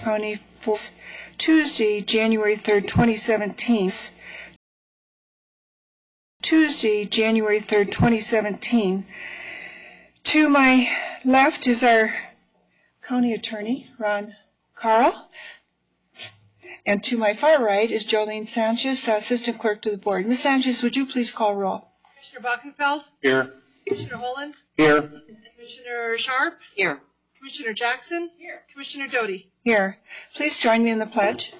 County for Tuesday, January 3rd, 2017. Tuesday, January 3rd, 2017. To my left is our County Attorney, Ron Carl. And to my far right is Jolene Sanchez, Assistant Clerk to the Board. Ms. Sanchez, would you please call roll? Commissioner Buckenfeld? Here. Commissioner Holland? Here. Commissioner Sharp? Here. Commissioner Jackson? Here. Commissioner Doty? Here. Please join me in the pledge.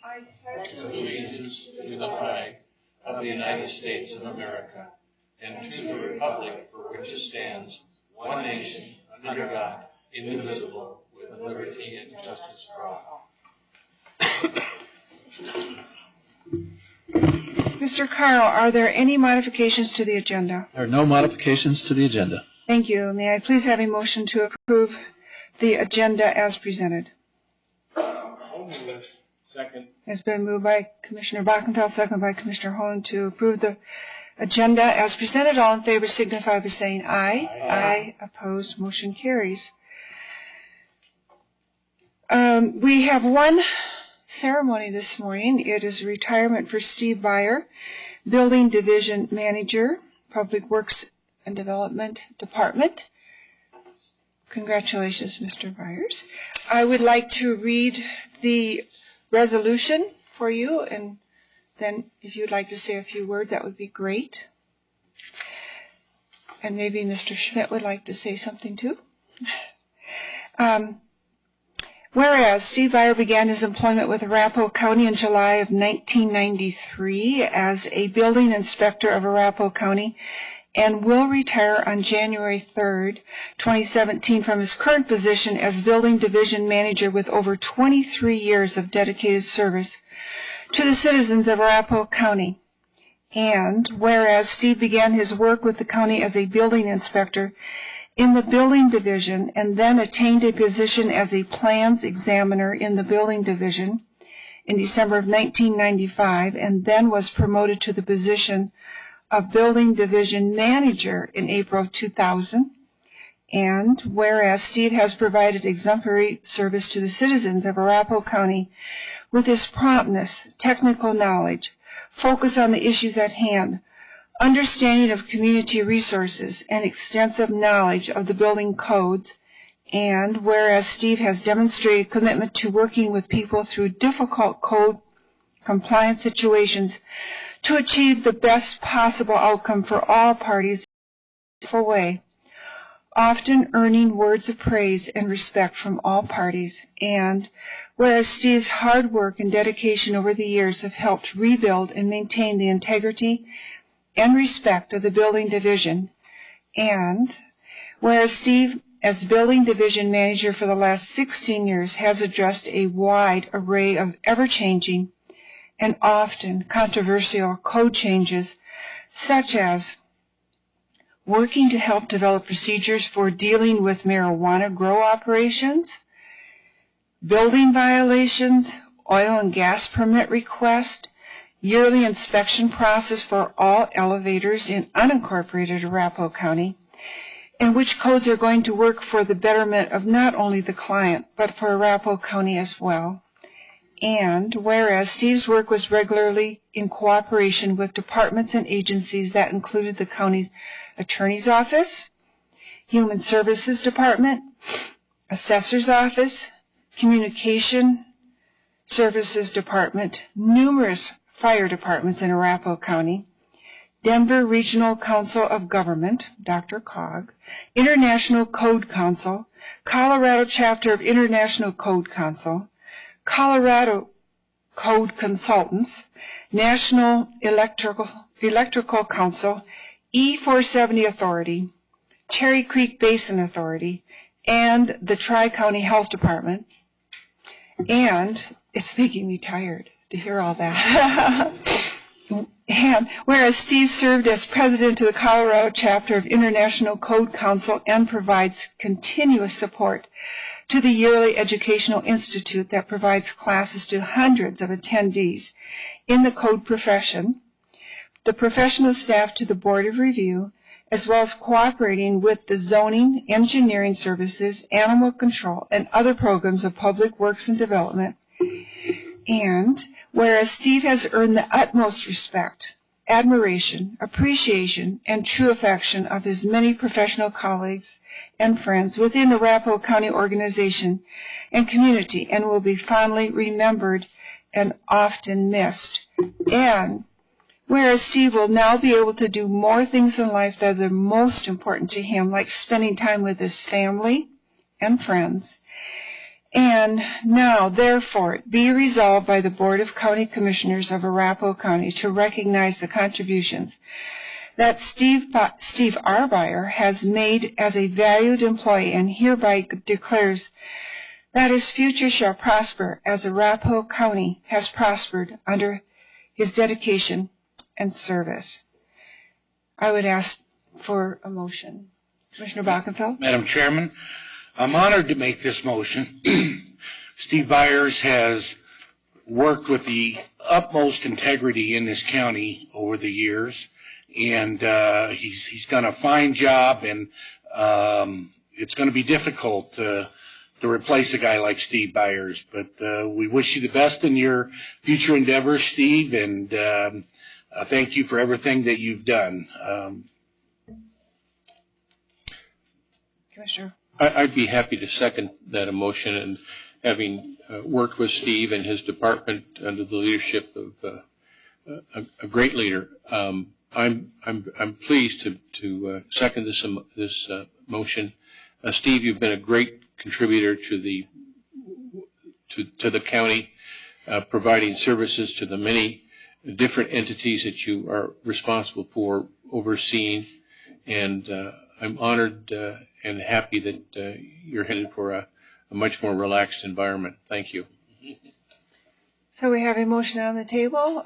I pledge allegiance to the flag of the United States of America and to the republic for which it stands, one nation, under God, indivisible, with liberty and justice for all. Mr. Carl, are there any modifications to the agenda? There are no modifications to the agenda. Thank you. May I please have a motion to approve the agenda as presented? I'll move it. Second. It's been moved by Commissioner Buckenfeld, seconded by Commissioner Holland to approve the agenda as presented. All in favor signify by saying aye. Aye. Opposed, motion carries. We have one ceremony this morning. It is retirement for Steve Beyer, Building Division Manager, Public Works and Development Department. Congratulations, Mr. Byers. I would like to read the resolution for you, and then if you'd like to say a few words, that would be great. And maybe Mr. Schmidt would like to say something too. Whereas Steve Beyer began his employment with Arapahoe County in July of 1993 as a building inspector of Arapahoe County and will retire on January 3rd, 2017 from his current position as building division manager with over 23 years of dedicated service to the citizens of Arapahoe County. And whereas Steve began his work with the county as a building inspector in the building division and then attained a position as a plans examiner in the building division in December of 1995 and then was promoted to the position of building division manager in April of 2000. And whereas Steve has provided exemplary service to the citizens of Arapahoe County with his promptness, technical knowledge, focus on the issues at hand, understanding of community resources, and extensive knowledge of the building codes, and whereas Steve has demonstrated commitment to working with people through difficult code compliance situations to achieve the best possible outcome for all parties in a successful way, often earning words of praise and respect from all parties, and whereas Steve's hard work and dedication over the years have helped rebuild and maintain the integrity and respect of the building division, and whereas Steve, as building division manager for the last 16 years, has addressed a wide array of ever-changing and often controversial code changes, such as working to help develop procedures for dealing with marijuana grow operations, building violations, oil and gas permit requests, yearly inspection process for all elevators in unincorporated Arapahoe County, and which codes are going to work for the betterment of not only the client, but for Arapahoe County as well. And whereas Steve's work was regularly in cooperation with departments and agencies that included the county's attorney's office, human services department, assessor's office, communication services department, numerous fire departments in Arapahoe County, Denver Regional Council of Government, Dr. Cog, International Code Council, Colorado Chapter of International Code Council, Colorado Code Consultants, National Electrical Council, E470 Authority, Cherry Creek Basin Authority, and the Tri-County Health Department. And it's making me tired to hear all that. And whereas Steve served as president of the Colorado Chapter of International Code Council and provides continuous support to the yearly educational institute that provides classes to hundreds of attendees in the code profession, the professional staff to the Board of Review, as well as cooperating with the zoning, engineering services, animal control, and other programs of public works and development. And whereas Steve has earned the utmost respect, admiration, appreciation, and true affection of his many professional colleagues and friends within the Arapahoe County organization and community, and will be fondly remembered and often missed. And whereas Steve will now be able to do more things in life that are most important to him, like spending time with his family and friends. And now, therefore, be resolved by the Board of County Commissioners of Arapahoe County to recognize the contributions that Steve Arbeyer has made as a valued employee, and hereby declares that his future shall prosper as Arapahoe County has prospered under his dedication and service. I would ask for a motion. Commissioner Bockenfeld? Madam Chairman, I'm honored to make this motion. Steve Byers has worked with the utmost integrity in this county over the years, and he's done a fine job, and it's going to be difficult to replace a guy like Steve Byers. But we wish you the best in your future endeavors, Steve, and thank you for everything that you've done. Commissioner? I'd be happy to second that motion, and having worked with Steve and his department under the leadership of a great leader, I'm pleased to second this motion. Steve, you've been a great contributor to the county, providing services to the many different entities that you are responsible for overseeing, and I'm honored and happy that you're headed for a much more relaxed environment. Thank you. So we have a motion on the table.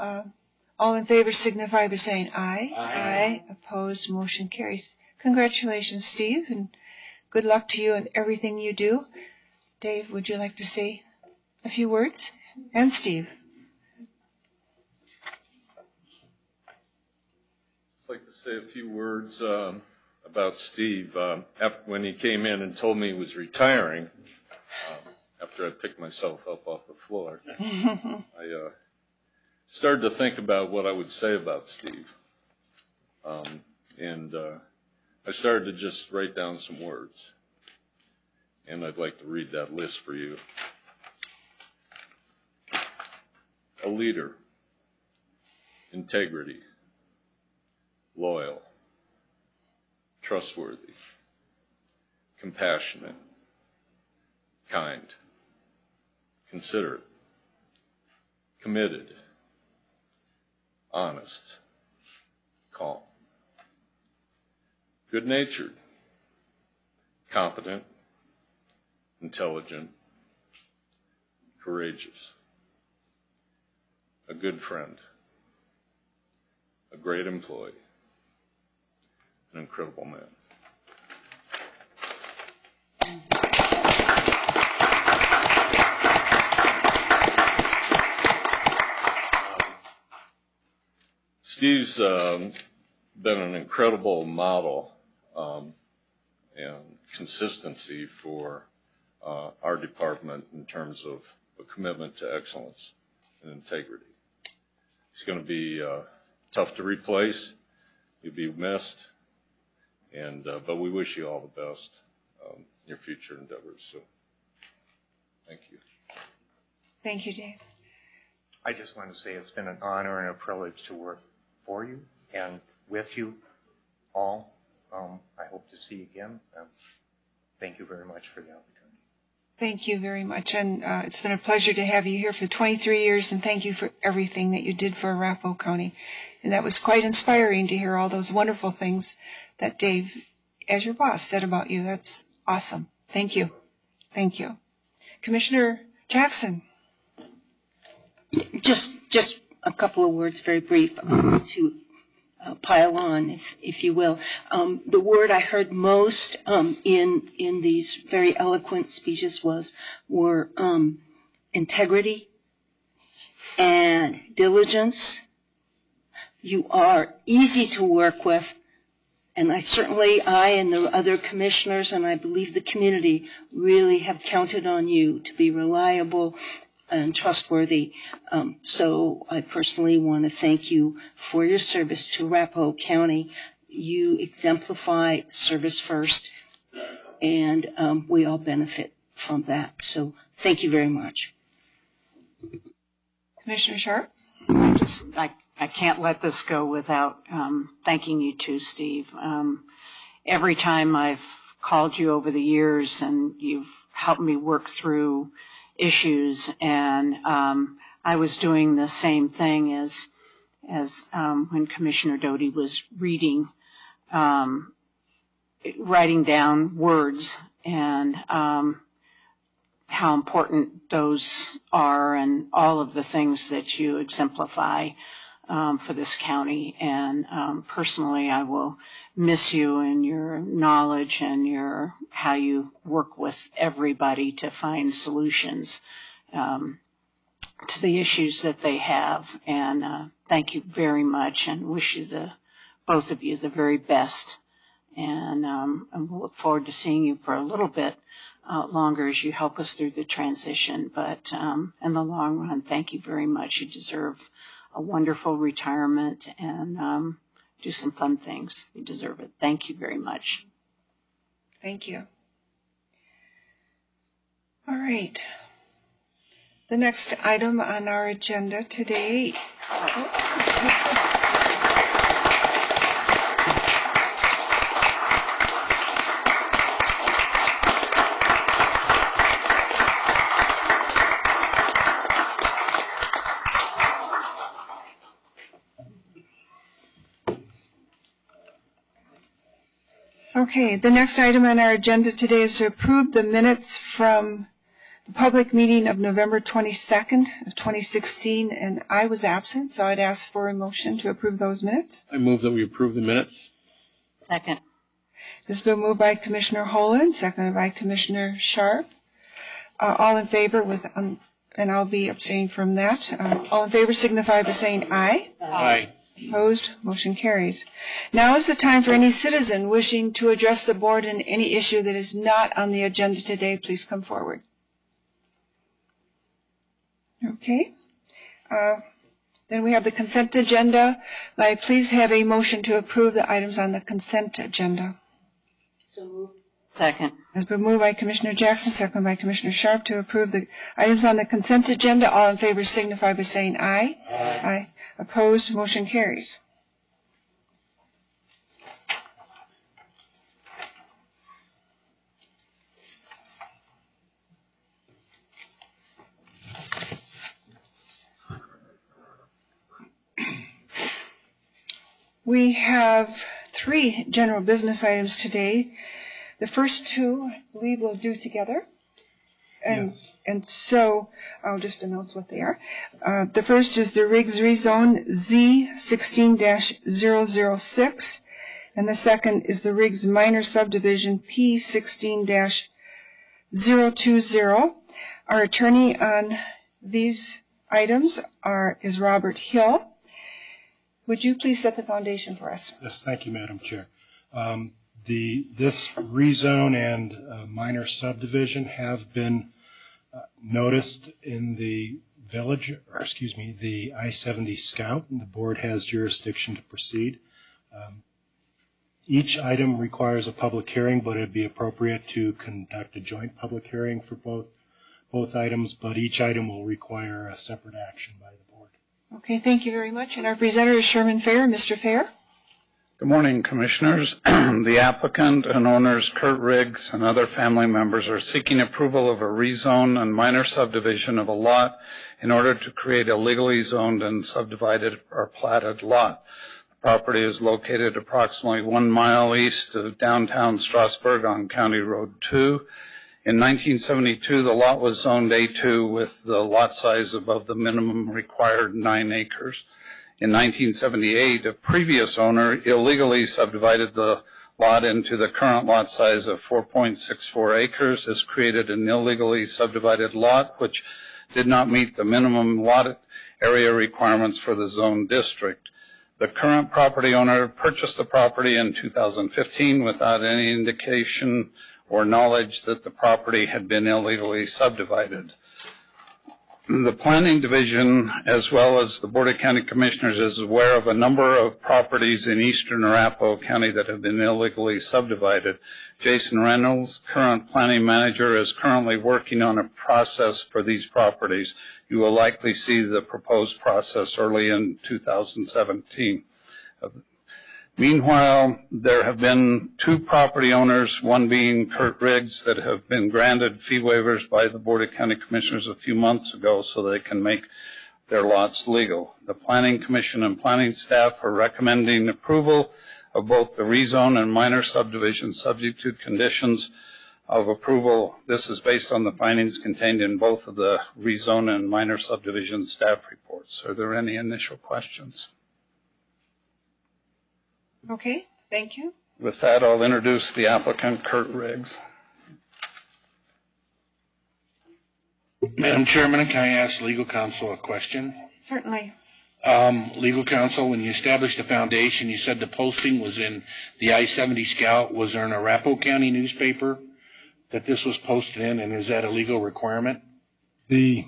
All in favor signify by saying aye. Aye. Opposed, motion carries. Congratulations, Steve, and good luck to you in everything you do. Dave, would you like to say a few words? And Steve. I'd like to say a few words about Steve. When he came in and told me he was retiring, after I picked myself up off the floor, I started to think about what I would say about Steve. And I started to just write down some words. And I'd like to read that list for you. A leader, integrity, loyal, trustworthy, compassionate, kind, considerate, committed, honest, calm, good-natured, competent, intelligent, courageous, a good friend, a great employee, an incredible man. Steve's been an incredible model and consistency for our department in terms of a commitment to excellence and integrity. He's going to be tough to replace. You'll be missed, and but we wish you all the best in your future endeavors. So, thank you. Thank you, Dave. I just want to say it's been an honor and a privilege to work for you and with you all. I hope to see you again. Thank you very much for the opportunity. Thank you very much, and it's been a pleasure to have you here for 23 years, and thank you for everything that you did for Arapahoe County. And that was quite inspiring to hear all those wonderful things that Dave, as your boss, said about you. That's awesome. Thank you. Thank you. Commissioner Jackson. Just a couple of words, very brief, to pile on, if you will. The word I heard most in these very eloquent speeches were integrity and diligence. You are easy to work with, And I and the other commissioners, and I believe the community, really have counted on you to be reliable and trustworthy. So I personally want to thank you for your service to Arapahoe County. You exemplify service first, and we all benefit from that. So thank you very much. Commissioner Sharp? I can't let this go without thanking you too, Steve. Every time I've called you over the years and you've helped me work through issues, and I was doing the same thing as when Commissioner Doty was writing down words and how important those are and all of the things that you exemplify for this county. And personally, I will miss you and your knowledge and how you work with everybody to find solutions to the issues that they have. And thank you very much, and wish you both of you the very best. And we'll look forward to seeing you for a little bit longer as you help us through the transition. But in the long run, thank you very much. You deserve a wonderful retirement and do some fun things. You deserve it. Thank you very much. Thank you. All right. The next item on our agenda today. Okay, the next item on our agenda today is to approve the minutes from the public meeting of November 22nd of 2016, and I was absent, so I'd ask for a motion to approve those minutes. I move that we approve the minutes. Second. This has been moved by Commissioner Holland, seconded by Commissioner Sharp. All in favor and I'll be abstaining from that. All in favor signify by saying aye. Aye. Opposed? Motion carries. Now is the time for any citizen wishing to address the board on any issue that is not on the agenda today. Please come forward. Okay. Then we have the consent agenda. May I please have a motion to approve the items on the consent agenda? So moved. Second. It's been moved by Commissioner Jackson, seconded by Commissioner Sharp to approve the items on the consent agenda. All in favor signify by saying aye. Aye. Aye. Opposed? Motion carries. We have 3 general business items today. The first 2, I believe, we'll do together. Yes. And so I'll just announce what they are. The first is the Riggs Rezone Z16-006, and the second is the Riggs Minor Subdivision P16-020. Our attorney on these items is Robert Hill. Would you please set the foundation for us? Yes, thank you, Madam Chair. This rezone and minor subdivision have been noticed in the village, the I-70 Scout, and the board has jurisdiction to proceed. Each item requires a public hearing, but it'd be appropriate to conduct a joint public hearing for both items, but each item will require a separate action by the board. Okay, thank you very much. And our presenter is Sherman Fair. Mr. Fair? Good morning, Commissioners. The applicant and owners, Kurt Riggs, and other family members are seeking approval of a rezone and minor subdivision of a lot in order to create a legally zoned and subdivided or platted lot. The property is located approximately 1 mile east of downtown Strasburg on County Road 2. In 1972, the lot was zoned A2 with the lot size above the minimum required 9 acres. In 1978, a previous owner illegally subdivided the lot into the current lot size of 4.64 acres. This created an illegally subdivided lot, which did not meet the minimum lot area requirements for the zone district. The current property owner purchased the property in 2015 without any indication or knowledge that the property had been illegally subdivided. The Planning Division, as well as the Board of County Commissioners, is aware of a number of properties in eastern Arapahoe County that have been illegally subdivided. Jason Reynolds, current planning manager, is currently working on a process for these properties. You will likely see the proposed process early in 2017. Meanwhile, there have been 2 property owners, one being Kurt Riggs, that have been granted fee waivers by the Board of County Commissioners a few months ago so they can make their lots legal. The Planning Commission and planning staff are recommending approval of both the rezone and minor subdivision subject to conditions of approval. This is based on the findings contained in both of the rezone and minor subdivision staff reports. Are there any initial questions? Okay, thank you. With that, I'll introduce the applicant, Kurt Riggs. Madam Chairman, can I ask legal counsel a question? Certainly. Legal counsel, when you established the foundation, you said the posting was in the I-70 Scout. Was there an Arapahoe County newspaper that this was posted in, and is that a legal requirement? The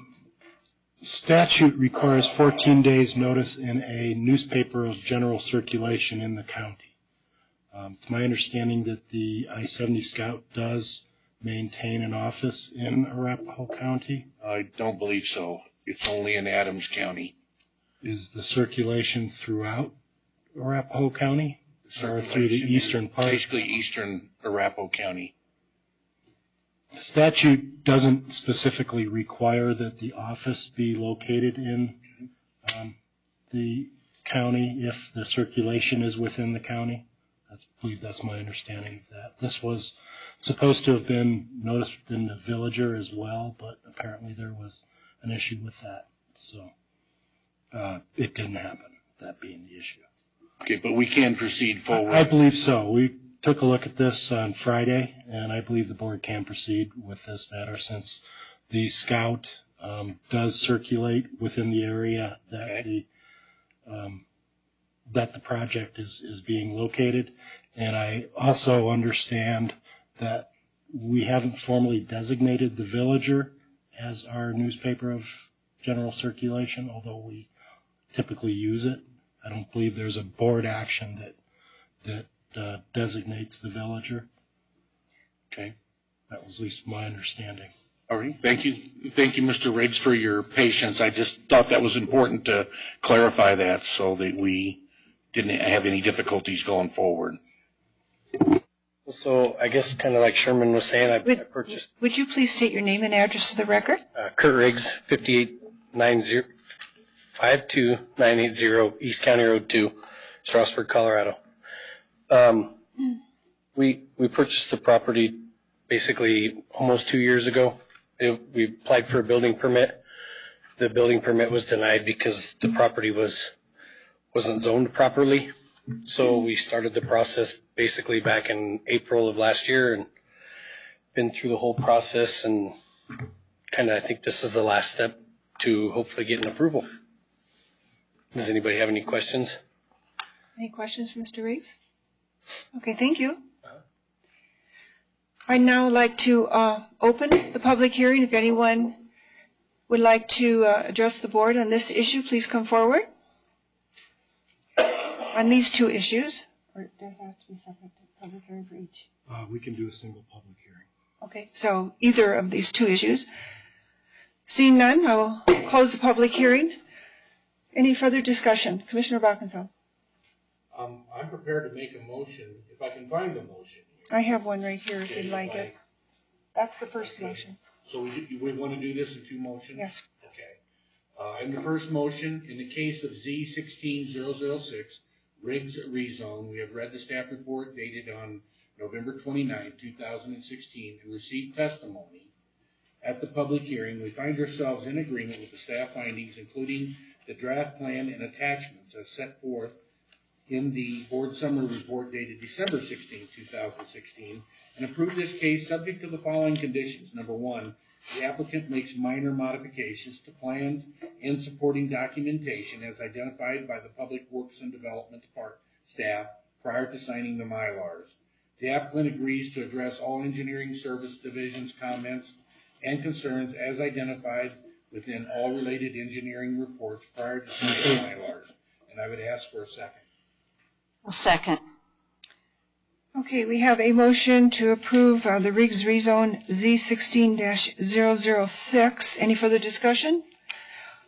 statute requires 14 days notice in a newspaper of general circulation in the county. It's my understanding that the I-70 Scout does maintain an office in Arapahoe County. I don't believe so. It's only in Adams County. Is the circulation throughout Arapahoe County or through the eastern part? Basically eastern Arapahoe County. The statute doesn't specifically require that the office be located in the county if the circulation is within the county. I believe that's my understanding of that. This was supposed to have been noticed in the Villager as well, but apparently there was an issue with that. So it didn't happen, that being the issue. Okay, but we can proceed forward. I believe so. We took a look at this on Friday, and I believe the board can proceed with this matter since the Scout does circulate within the area that the project is being located. And I also understand that we haven't formally designated the Villager as our newspaper of general circulation, although we typically use it. I don't believe there's a board action that designates the Villager. Okay. That was at least my understanding. All right. Thank you. Thank you, Mr. Riggs, for your patience. I just thought that was important to clarify that so that we didn't have any difficulties going forward. So I guess kind of like Sherman was saying, I purchased. Would you please state your name and address for the record? Kurt Riggs, 52980 East County Road 2, Strasburg, Colorado. We purchased the property basically almost 2 years ago. We applied for a building permit. The building permit was denied because the property wasn't zoned properly. So we started the process basically back in April of last year and been through the whole process, and kind of I think this is the last step to hopefully get an approval. Does anybody have any questions? Any questions for Mr. Riggs? Okay, thank you. I'd now like to open the public hearing. If anyone would like to address the board on this issue, please come forward. On these 2 issues, or does that have to be separate public hearing for each? We can do a single public hearing. Okay, so either of these 2 issues. Seeing none, I will close the public hearing. Any further discussion? Commissioner Bockenfeld. I'm prepared to make a motion if I can find a motion. I have one right here if you'd like it. That's the first motion. So we want to do this in 2 motions? Yes. Okay. In the first motion, in the case of Z16006, Riggs rezone, we have read the staff report dated on November 29, 2016, and received testimony. At the public hearing, we find ourselves in agreement with the staff findings, including the draft plan and attachments as set forth in the board summary report dated December 16, 2016, and approve this case subject to the following conditions. Number 1, The applicant makes minor modifications to plans and supporting documentation as identified by the Public Works and Development Department staff prior to signing the Mylars. The applicant agrees to address all engineering service division's comments and concerns as identified within all related engineering reports prior to signing the Mylars. And I would ask for a second. A second. Okay, we have a motion to approve the Riggs rezone Z16-006. Any further discussion?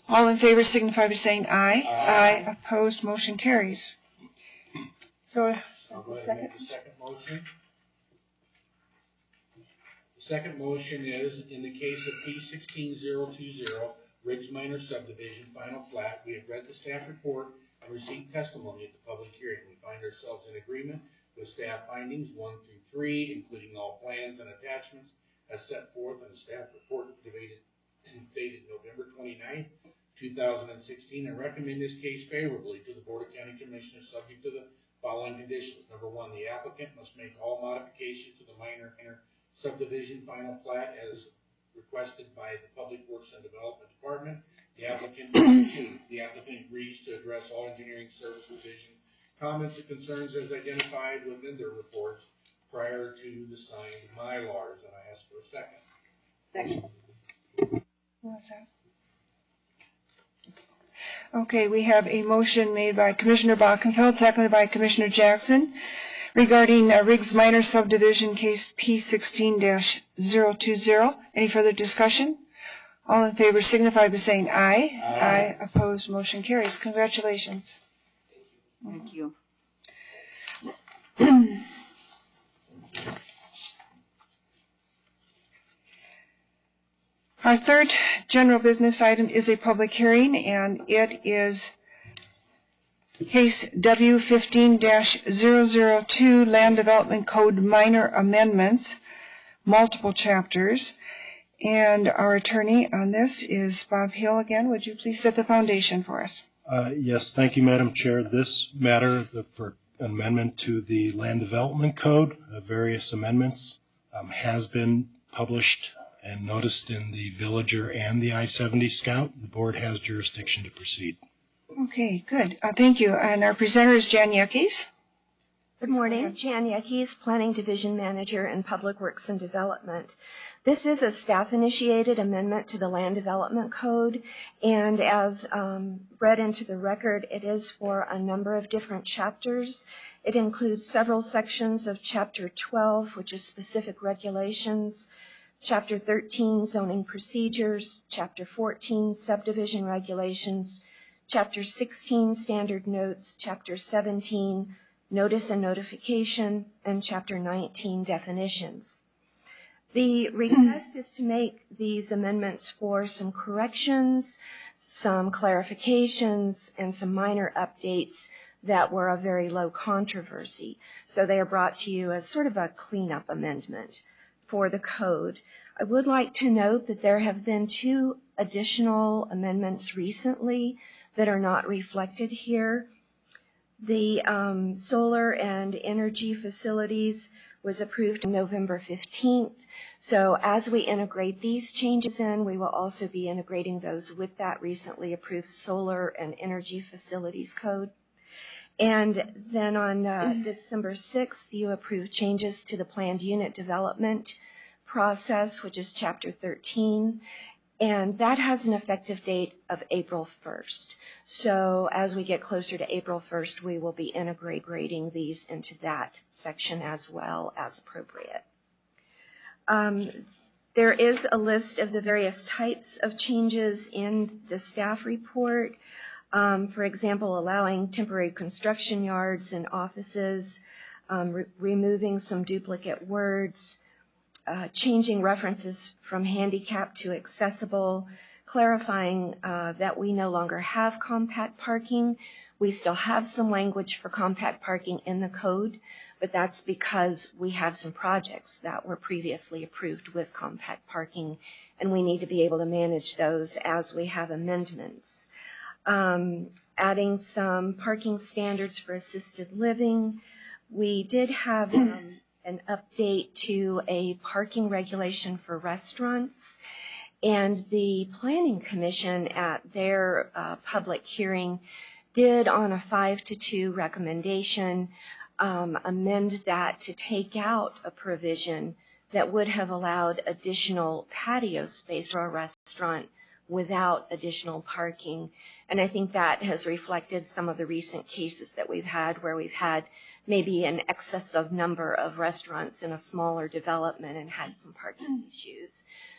All in favor signify by saying aye. Aye. Opposed, motion carries. So, I'll go ahead and make the second motion. The second motion is, in the case of P16020, Riggs Minor Subdivision, final plat, we have read the staff report and received testimony at the public hearing. We find ourselves in agreement with staff findings 1 through 3, including all plans and attachments as set forth in the staff report dated November 29, 2016, and recommend this case favorably to the Board of County Commissioners subject to the following conditions. Number 1, the applicant must make all modifications to the minor subdivision final plat as requested by the Public Works and Development Department. The applicant agrees to address all engineering service division comments and concerns as identified within their reports prior to the signed Mylars. And I ask for a second. Second. What's that? Okay, we have a motion made by Commissioner Bockenfeld, seconded by Commissioner Jackson, regarding Riggs Minor Subdivision case P16-020. Any further discussion? All in favor signify by saying aye. Aye. Opposed, motion carries. Congratulations. Thank you. Our third general business item is a public hearing, and it is case W15-002, Land Development Code Minor Amendments, multiple chapters. And our attorney on this is Bob Hill again. Would you please set the foundation for us? Yes, thank you, Madam Chair. This matter for amendment to the Land Development Code, various amendments, has been published and noticed in the Villager and the I-70 Scout. The board has jurisdiction to proceed. Okay, good. Thank you. And our presenter is Jan Yeckes. Good morning. Jan Yeckes, Planning Division Manager in Public Works and Development. This is a staff-initiated amendment to the Land Development Code, and as read into the record, it is for a number of different chapters. It includes several sections of Chapter 12, which is specific regulations, Chapter 13, zoning procedures, Chapter 14, subdivision regulations, Chapter 16, standard notes, Chapter 17, notice and notification, and Chapter 19, definitions. The request is to make these amendments for some corrections, some clarifications, and some minor updates that were of very low controversy. So they are brought to you as sort of a cleanup amendment for the code. I would like to note that there have been 2 additional amendments recently that are not reflected here. The solar and energy facilities was approved on November 15th. So as we integrate these changes in, we will also be integrating those with that recently approved solar and energy facilities code. And then on December 6th, you approved changes to the planned unit development process, which is Chapter 13. And that has an effective date of April 1st. So as we get closer to April 1st, we will be integrating these into that section as well as appropriate. There is a list of the various types of changes in the staff report. For example, allowing temporary construction yards and offices, removing some duplicate words, changing references from handicap to accessible, clarifying that we no longer have compact parking. We still have some language for compact parking in the code, but that's because we have some projects that were previously approved with compact parking, and we need to be able to manage those as we have amendments. Adding some parking standards for assisted living. We did have an update to a parking regulation for restaurants, And the Planning Commission at their public hearing did, on a 5-2 recommendation, amend that to take out a provision that would have allowed additional patio space for a restaurant without additional parking. And I think that has reflected some of the recent cases that we've had where we've had maybe an excessive number of restaurants in a smaller development and had some parking issues.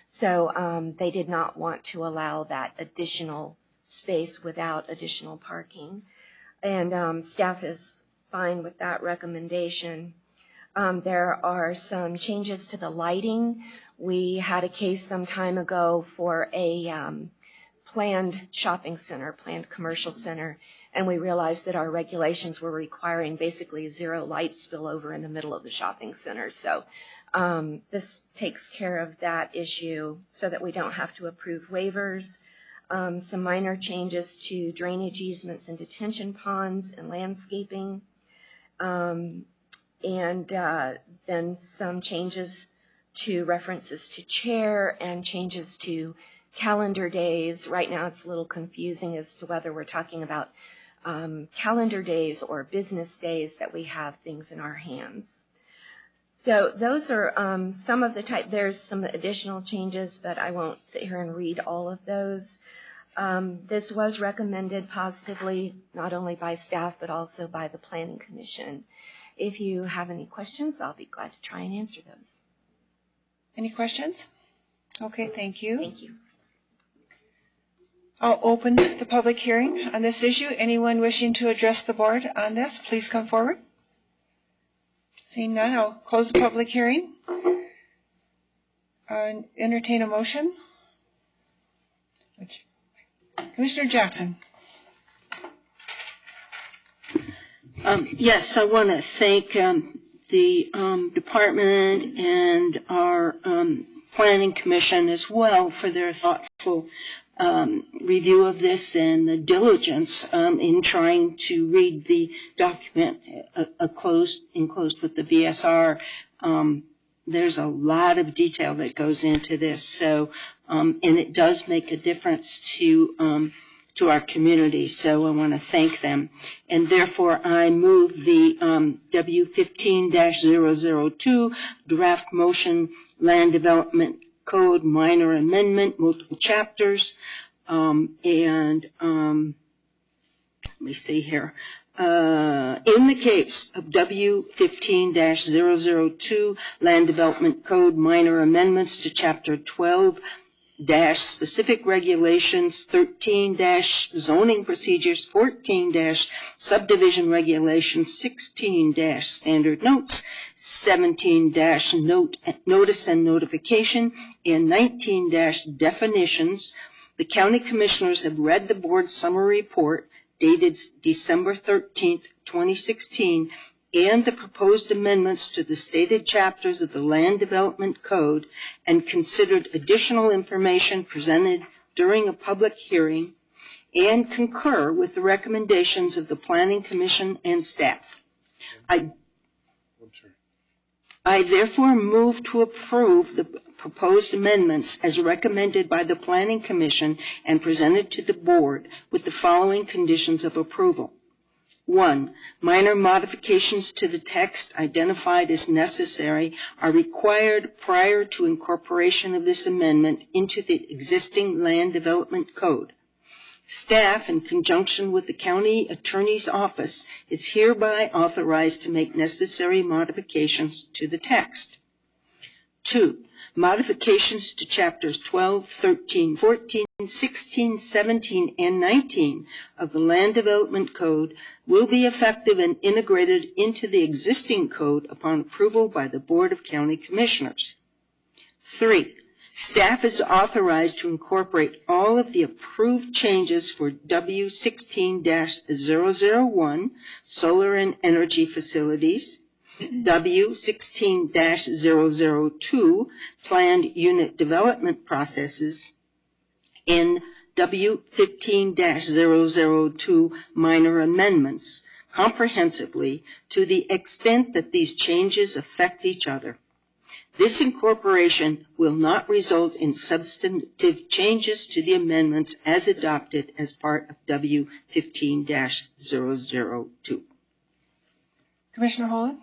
So they did not want to allow that additional space without additional parking. And staff is fine with that recommendation. There are some changes to the lighting. We had a case some time ago for a planned shopping center, planned commercial center, and we realized that our regulations were requiring basically 0 light spillover in the middle of the shopping center. So this takes care of that issue so that we don't have to approve waivers. Some minor changes to drainage easements and detention ponds and landscaping. And then some changes to references to chair and changes to calendar days. Right now it's a little confusing as to whether we're talking about calendar days or business days that we have things in our hands. So those are some of the type. There's some additional changes, but I won't sit here and read all of those. This was recommended positively not only by staff but also by the Planning Commission. If you have any questions, I'll be glad to try and answer those. Any questions? Okay, thank you. Thank you. I'll open the public hearing on this issue. Anyone wishing to address the board on this, please come forward. Seeing none, I'll close the public hearing. Entertain a motion. Commissioner Jackson. Yes, I want to thank the department and our Planning Commission as well for their thoughtful review of this and the diligence in trying to read the document enclosed with the VSR. There's a lot of detail that goes into this, so and it does make a difference to our community, so I want to thank them. And therefore, I move the W15-002 draft motion land development code minor amendment, multiple chapters, let me see here. In the case of W15-002 land development code minor amendments to chapter 12 specific regulations, 13 zoning procedures, 14 subdivision regulations, 16 standard notes, 17 notice and notification, and 19 definitions. The county commissioners have read the board's summary report dated December 13th, 2016, and the proposed amendments to the stated chapters of the Land Development Code and considered additional information presented during a public hearing and concur with the recommendations of the Planning Commission and staff. I therefore move to approve the proposed amendments as recommended by the Planning Commission and presented to the board with the following conditions of approval. 1. Minor modifications to the text identified as necessary are required prior to incorporation of this amendment into the existing Land Development Code. Staff, in conjunction with the County Attorney's Office, is hereby authorized to make necessary modifications to the text. 2. Modifications to chapters 12, 13, 14, 16, 17, and 19 of the Land Development Code will be effective and integrated into the existing code upon approval by the Board of County Commissioners. 3. Staff is authorized to incorporate all of the approved changes for W16-001, solar and energy facilities, W16-002, planned unit development processes, and W15-002 minor amendments comprehensively to the extent that these changes affect each other. This incorporation will not result in substantive changes to the amendments as adopted as part of W15-002. Commissioner Holland?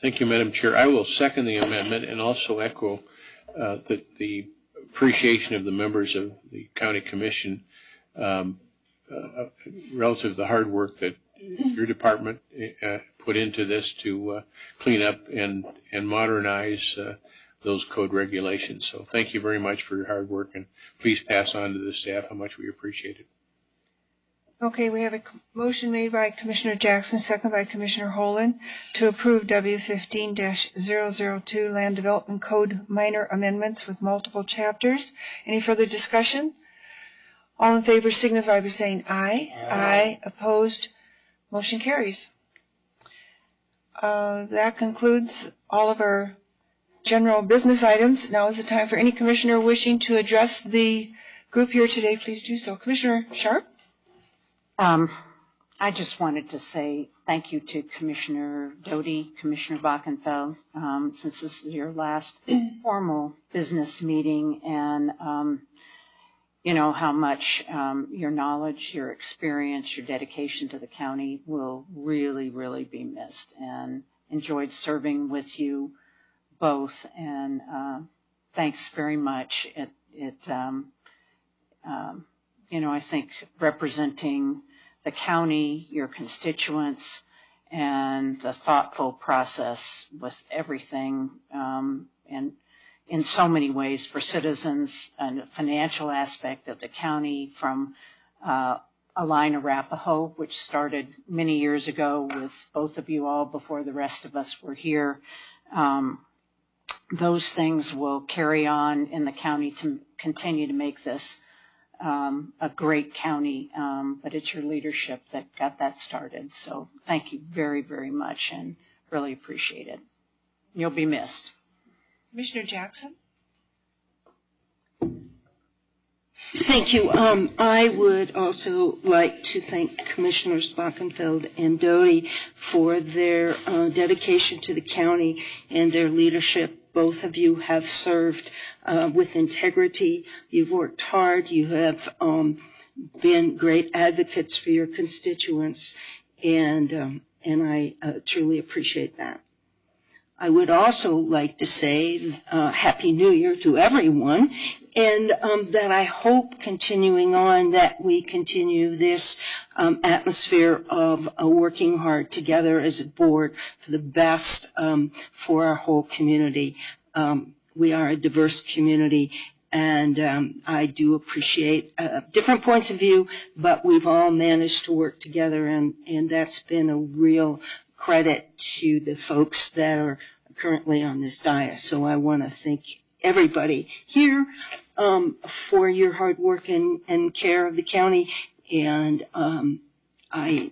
Thank you, Madam Chair. I will second the amendment and also echo the appreciation of the members of the County Commission relative to the hard work that your department put into this to clean up and modernize those code regulations. So thank you very much for your hard work, and please pass on to the staff how much we appreciate it. Okay, we have a motion made by Commissioner Jackson, second by Commissioner Holland, to approve W15-002 Land Development Code minor amendments with multiple chapters. Any further discussion? All in favor signify by saying aye. Aye. Opposed? Motion carries. That concludes all of our general business items. Now is the time for any commissioner wishing to address the group here today. Please do so. Commissioner Sharp? I just wanted to say thank you to Commissioner Doty, Commissioner Bockenfeld, since this is your last formal business meeting, and you know how much your knowledge, your experience, your dedication to the county will really, really be missed, and enjoyed serving with you both, and thanks very much. I think representing the county, your constituents, and the thoughtful process with everything, and in so many ways for citizens, and the financial aspect of the county from Align Arapahoe, which started many years ago with both of you all before the rest of us were here. Those things will carry on in the county to continue to make this a great county, but it's your leadership that got that started. So thank you very, very much, and really appreciate it. You'll be missed. Commissioner Jackson? Thank you. I would also like to thank Commissioners Bockenfeld and Doty for their dedication to the county and their leadership. Both of you have served with integrity. You've worked hard. You have been great advocates for your constituents, and I truly appreciate that. I would also like to say Happy New Year to everyone, and that I hope continuing on that we continue this atmosphere of working hard together as a board for the best for our whole community. We are a diverse community, and I do appreciate different points of view, but we've all managed to work together, and that's been a real credit to the folks that are currently on this dais. So I want to thank everybody here for your hard work and care of the county, and I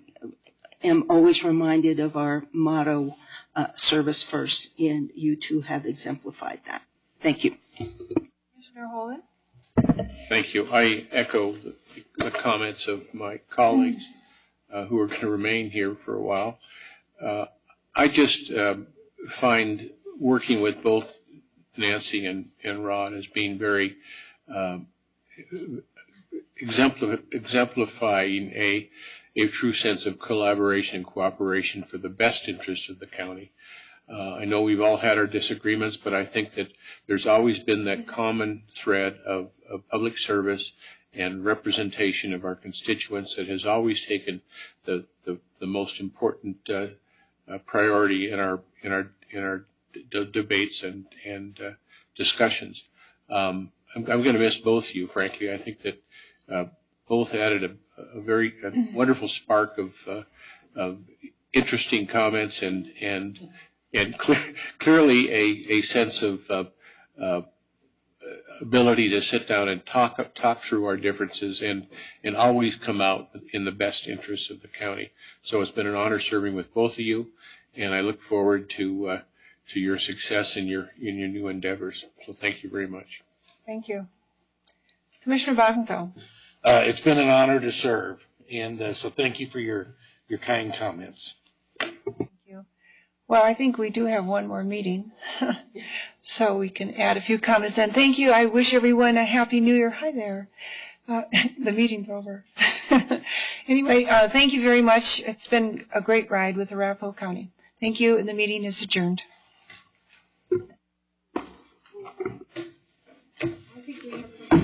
am always reminded of our motto, service first, and you two have exemplified that. Thank you. Commissioner Holland? Thank you. I echo the comments of my colleagues who are going to remain here for a while. I just find working with both Nancy and Rod as being very exemplifying a true sense of collaboration and cooperation for the best interest of the county. I know we've all had our disagreements, but I think that there's always been that common thread of public service and representation of our constituents that has always taken the most important priority in our debates and discussions. I'm going to miss both of you, frankly. I think that both added a very wonderful spark of interesting comments and clearly a sense of ability to sit down and talk through our differences and always come out in the best interests of the county. So it's been an honor serving with both of you, and I look forward to your success in your new endeavors. So thank you very much. Thank you. Commissioner Bockenfeld? It's been an honor to serve, and so thank you for your kind comments. Thank you. Well, I think we do have one more meeting, so we can add a few comments then. Thank you. I wish everyone a Happy New Year. Hi there. The meeting's over. Anyway, thank you very much. It's been a great ride with Arapahoe County. Thank you, and the meeting is adjourned. I think we have some